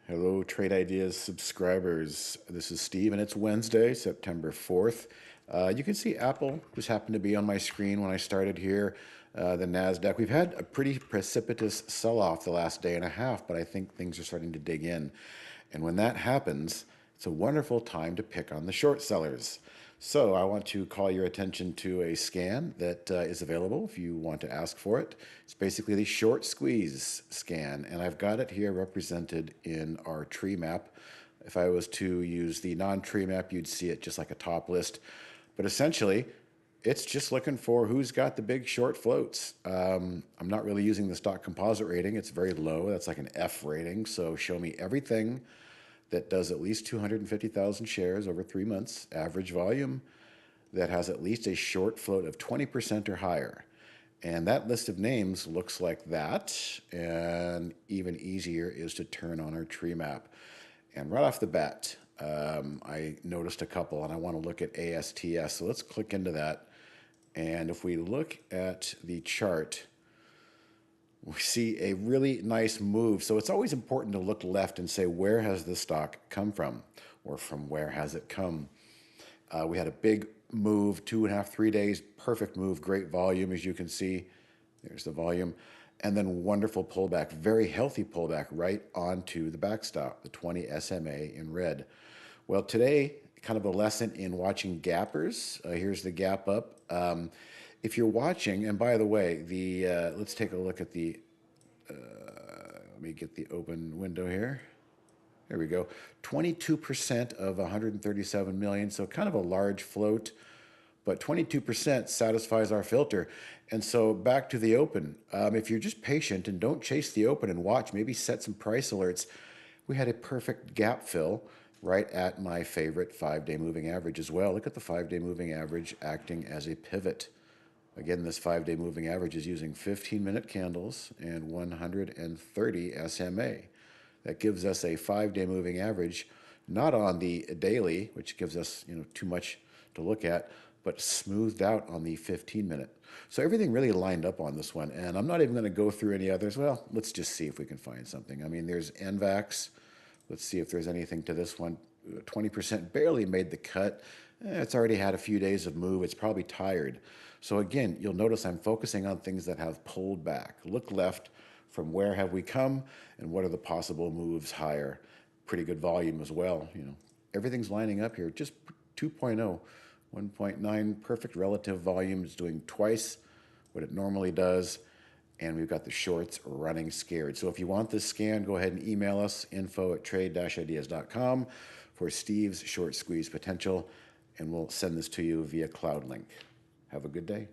Hello, Trade Ideas subscribers. This is Steve, and it's Wednesday, September 4th. You can see Apple just happened to be on my screen when I started here. The NASDAQ. We've had a pretty precipitous sell off the last day and a half, but I think things are starting to dig in. And when that happens, it's a wonderful time to pick on the short sellers. So I want to call your attention to a scan that is available if you want to ask for it. It's basically the short squeeze scan, and I've got it here represented in our tree map. If I was to use the non-tree map, you'd see it just like a top list. But essentially, it's just looking for who's got the big short floats. I'm not really using the stock composite rating. It's very low. That's like an F rating. So show me everything that does at least 250,000 shares over 3 months, average volume, that has at least a short float of 20% or higher. And that list of names looks like that. And even easier is to turn on our tree map. And right off the bat, I noticed a couple, and I want to look at ASTS. So let's click into that. And if we look at the chart, we see a really nice move. So it's always important to look left and say, where has this stock come from? Or from where has it come? We had a big move, 2.5, 3 days, perfect move, great volume, as you can see. There's the volume. And then wonderful pullback, very healthy pullback right onto the backstop, the 20 SMA in red. Well, today, kind of a lesson in watching gappers. Here's the gap up. If you're watching, and by the way, let's take a look at the, let me get the open window here. There we go. 22% of 137 million, so kind of a large float, but 22% satisfies our filter. And so back to the open. If you're just patient and don't chase the open and watch, maybe set some price alerts, we had a perfect gap fill right at my favorite 5-day moving average as well. Look at the 5-day moving average acting as a pivot. Again, this 5-day moving average is using 15-minute candles and 130 SMA. That gives us a 5-day moving average, not on the daily, which gives us too much to look at, but smoothed out on the 15-minute. So everything really lined up on this one, and I'm not even going to go through any others. Well, let's just see if we can find something. I mean, there's NVAX. Let's see if there's anything to this one. 20% barely made the cut. It's already had a few days of move. It's probably tired. So again, you'll notice I'm focusing on things that have pulled back. Look left, from where have we come and what are the possible moves higher. Pretty good volume as well. Everything's lining up here. Just 2.0, 1.9, perfect relative volume. Is doing twice what it normally does. And we've got the shorts running scared. So if you want this scan, go ahead and email us, info@trade-ideas.com for Steve's short squeeze potential, and we'll send this to you via CloudLink. Have a good day.